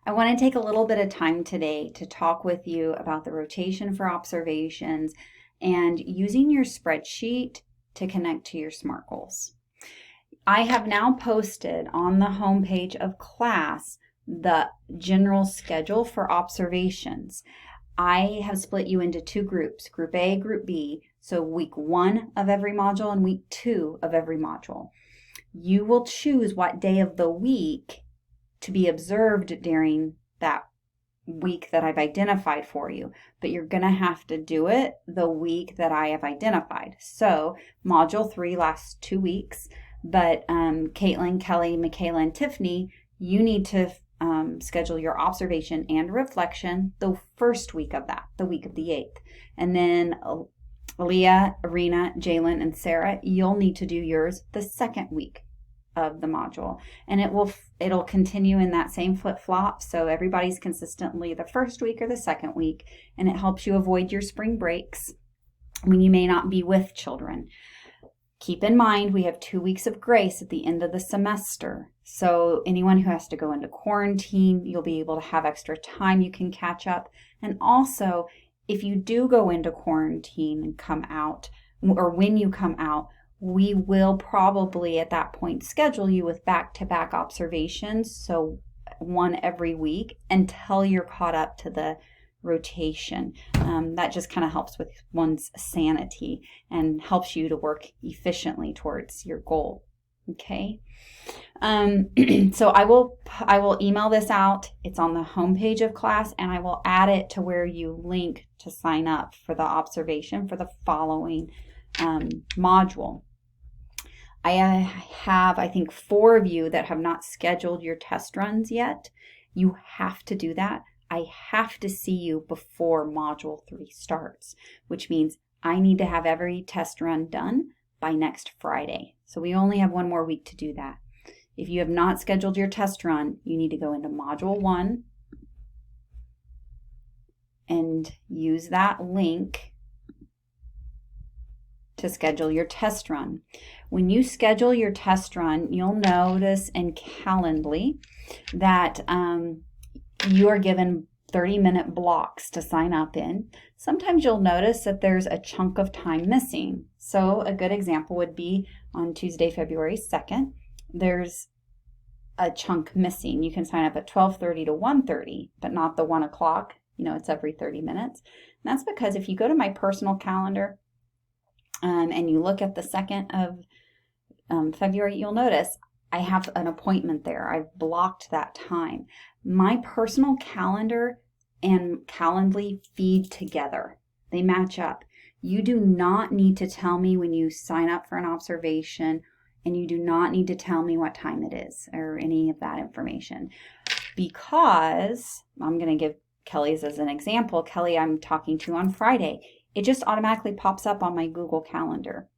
I want to take a little bit of time today to talk with you about the rotation for observations and using your spreadsheet to connect to your SMART goals. I have now posted on the homepage of class the general schedule for observations. I have split you into two groups, Group A, Group B, so week 1 of every module and week 2 of every module. You will choose what day of the week to be observed during that week that I've identified for you, but you're going to have to do it the week that I have identified. So module 3 lasts 2 weeks, but Caitlin, Kelly, Michaela, and Tiffany, you need to schedule your observation and reflection the first week of that, the week of the 8th. And then Leah, Arena, Jalen, and Sarah, you'll need to do yours the second week of the module, and it'll continue in that same flip-flop, so everybody's consistently the first week or the second week, and it helps you avoid your spring breaks when you may not be with children. Keep in mind we have 2 weeks of grace at the end of the semester, so anyone who has to go into quarantine, you'll be able to have extra time you can catch up. And also, if you do go into quarantine and come out, or when you come out, we will probably at that point schedule you with back-to-back observations, so one every week until you're caught up to the rotation. That just kind of helps with one's sanity and helps you to work efficiently towards your goal. Okay. So I will email this out. It's on the homepage of class, and I will add it to where you link to sign up for the observation for the following module. I have, I think, 4 of you that have not scheduled your test runs yet. You have to do that. I have to see you before Module 3 starts, which means I need to have every test run done by next Friday. So we only have 1 more week to do that. If you have not scheduled your test run, you need to go into Module 1 and use that link to schedule your test run. When you schedule your test run, you'll notice in Calendly that you are given 30-minute blocks to sign up in. Sometimes you'll notice that there's a chunk of time missing. So a good example would be on Tuesday, February 2nd, there's a chunk missing. You can sign up at 12:30 to 1:30, but not the 1 o'clock. You know, it's every 30 minutes. And that's because if you go to my personal calendar, and you look at the 2nd of February, you'll notice I have an appointment there. I've blocked that time. My personal calendar and Calendly feed together. They match up. You do not need to tell me when you sign up for an observation, and you do not need to tell me what time it is or any of that information, because I'm going to give Kelly's as an example. Kelly, I'm talking to on Friday. It just automatically pops up on my Google Calendar.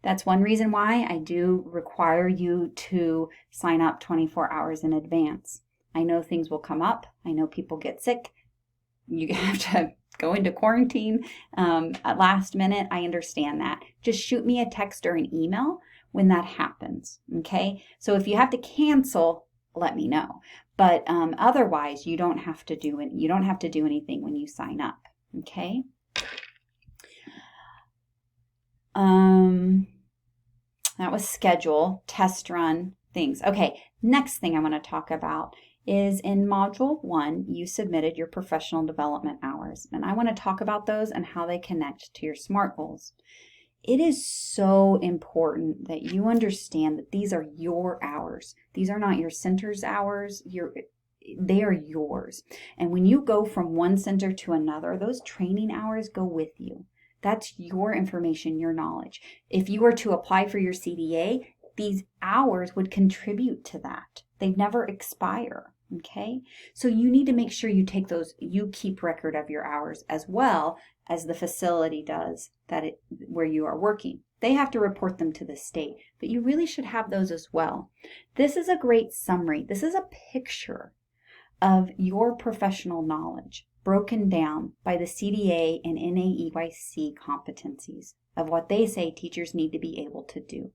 That's one reason why I do require you to sign up 24 hours in advance. I know things will come up. I know people get sick. You have to go into quarantine at last minute. I understand that. Just shoot me a text or an email when that happens, okay? So if you have to cancel, let me know. But otherwise, you don't have to do it. You don't have to do anything when you sign up, okay? That was schedule, test run, things. Okay, next thing I want to talk about is in Module 1, you submitted your professional development hours. And I want to talk about those and how they connect to your SMART goals. It is so important that you understand that these are your hours. These are not your center's hours. They are yours. And when you go from one center to another, those training hours go with you. That's your information, your knowledge. If you were to apply for your CDA, these hours would contribute to that. They never expire, okay? So you need to make sure you take those, you keep record of your hours as well as the facility does where you are working. They have to report them to the state, but you really should have those as well. This is a great summary. This is a picture of your professional knowledge broken down by the CDA and NAEYC competencies of what they say teachers need to be able to do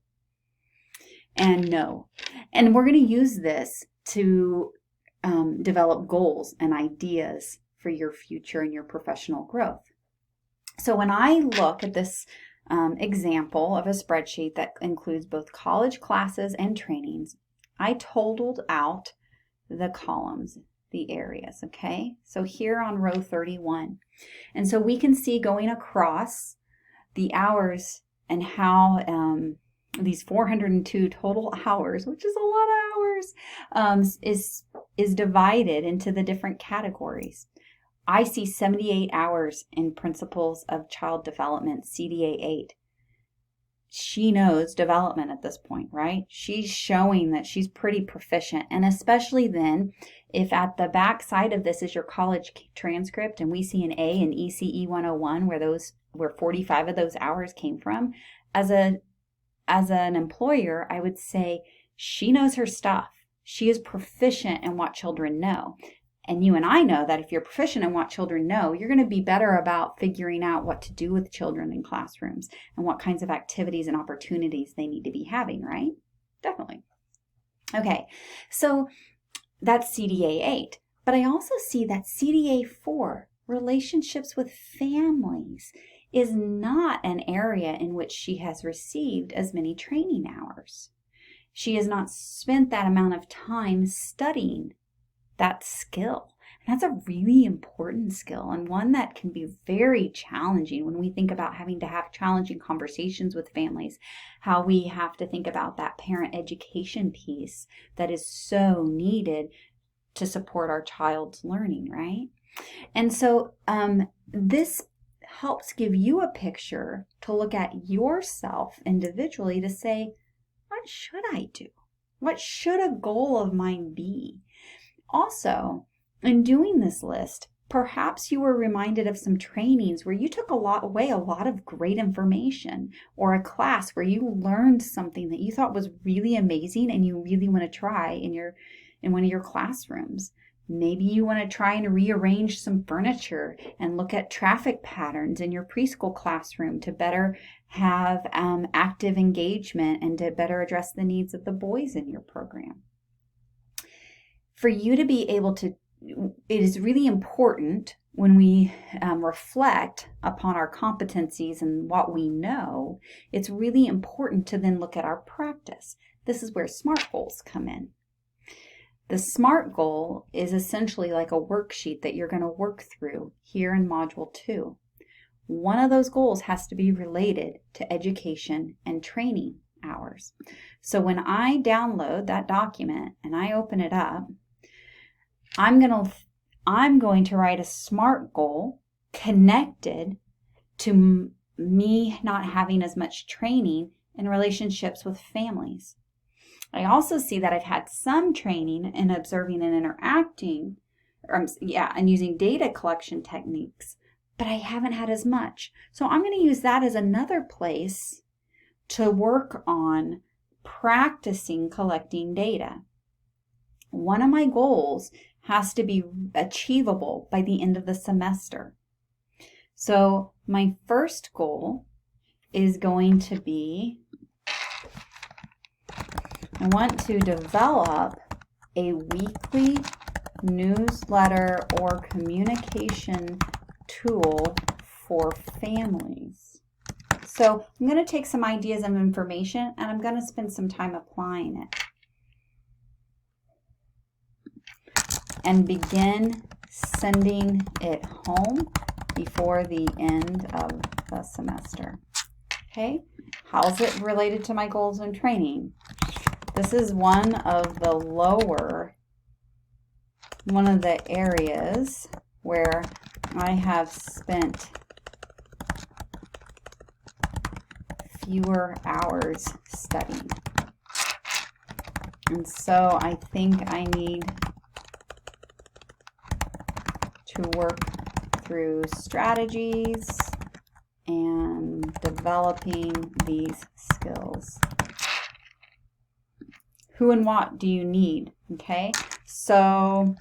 and know. And we're going to use this to develop goals and ideas for your future and your professional growth. So when I look at this example of a spreadsheet that includes both college classes and trainings, I totaled out the columns, the areas, okay? So here on row 31. And so we can see going across the hours and how these 402 total hours, which is a lot of hours, is divided into the different categories. I see 78 hours in Principles of Child Development, CDA 8. She knows development at this point, right? She's showing that she's pretty proficient. And especially then, if at the back side of this is your college transcript and we see an A in ECE 101 where 45 of those hours came from, as an employer, I would say she knows her stuff. She is proficient in what children know. And you and I know that if you're proficient in what children know, you're going to be better about figuring out what to do with children in classrooms and what kinds of activities and opportunities they need to be having, right? Definitely. Okay, so that's CDA 8. But I also see that CDA 4, relationships with families, is not an area in which she has received as many training hours. She has not spent that amount of time studying that skill. And that's a really important skill and one that can be very challenging when we think about having to have challenging conversations with families, how we have to think about that parent education piece that is so needed to support our child's learning, right? And so this helps give you a picture to look at yourself individually to say, what should I do? What should a goal of mine be? Also, in doing this list, perhaps you were reminded of some trainings where you took away a lot of great information, or a class where you learned something that you thought was really amazing and you really want to try in one of your classrooms. Maybe you want to try and rearrange some furniture and look at traffic patterns in your preschool classroom to better have active engagement and to better address the needs of the boys in your program. For you to be able to, it is really important when we reflect upon our competencies and what we know, it's really important to then look at our practice. This is where SMART goals come in. The SMART goal is essentially like a worksheet that you're going to work through here in Module 2. One of those goals has to be related to education and training hours. So when I download that document and I open it up, I'm going to write a SMART goal connected to me not having as much training in relationships with families. I also see that I've had some training in observing and interacting, and using data collection techniques, but I haven't had as much. So I'm going to use that as another place to work on practicing collecting data. One of my goals has to be achievable by the end of the semester. So my first goal is going to be, I want to develop a weekly newsletter or communication tool for families. So I'm going to take some ideas and information and I'm going to spend some time applying it. And begin sending it home before the end of the semester. Okay, how's it related to my goals and training? This is one of the areas where I have spent fewer hours studying. And so I think I need to work through strategies and developing these skills. Who and what do you need? Okay, so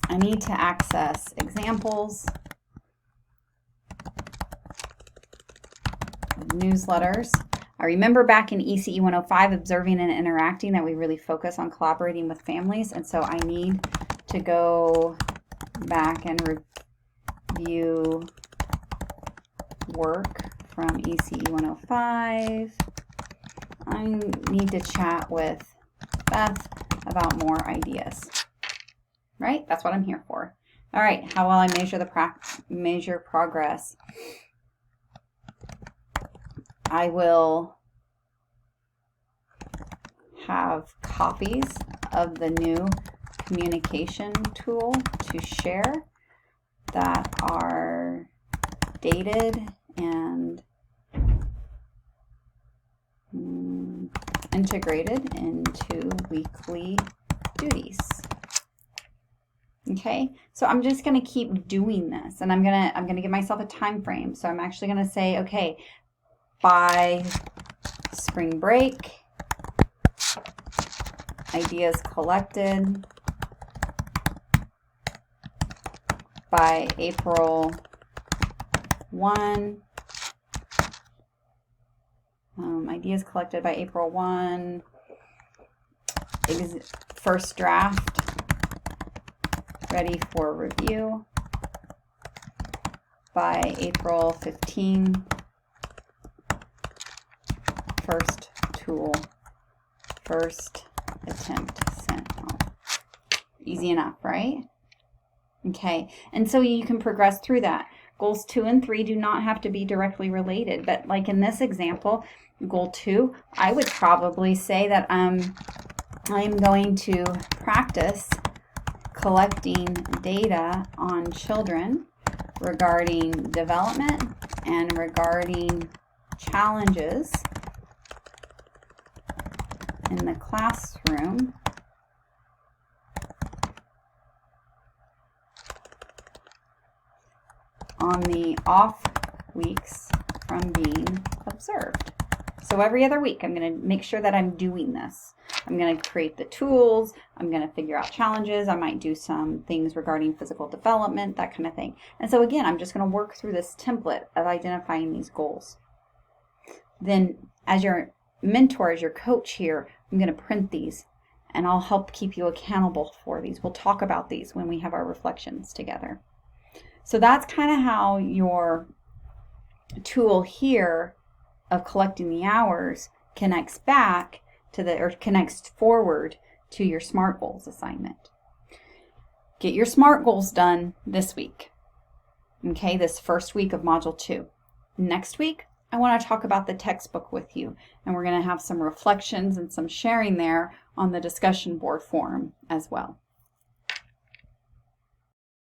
I need to access examples of newsletters. I remember back in ECE 105, observing and interacting, that we really focus on collaborating with families. And so I need to go back and review work from ECE 105. I need to chat with Beth about more ideas. Right? That's what I'm here for. All right, how will I measure progress? I will have copies of the new communication tool to share that are dated and integrated into weekly duties. Okay, so I'm just going to keep doing this, and I'm going to give myself a time frame. So I'm actually going to say, okay, by spring break, ideas collected. By April 1, ideas collected by April 1, first draft ready for review. By April 15, first tool, first attempt sent. Oh, easy enough, right? Okay, and so you can progress through that. Goals 2 and 3 do not have to be directly related, but like in this example, goal 2, I would probably say that I'm going to practice collecting data on children regarding development and regarding challenges in the classroom on the off weeks from being observed. So every other week, I'm going to make sure that I'm doing this. I'm going to create the tools. I'm going to figure out challenges. I might do some things regarding physical development, that kind of thing. And so again, I'm just going to work through this template of identifying these goals. Then as your mentor, as your coach here, I'm going to print these, and I'll help keep you accountable for these. We'll talk about these when we have our reflections together. So that's kind of how your tool here of collecting the hours connects back to connects forward to your SMART goals assignment. Get your SMART goals done this week. Okay, this first week of Module 2. Next week, I want to talk about the textbook with you, and we're going to have some reflections and some sharing there on the discussion board forum as well.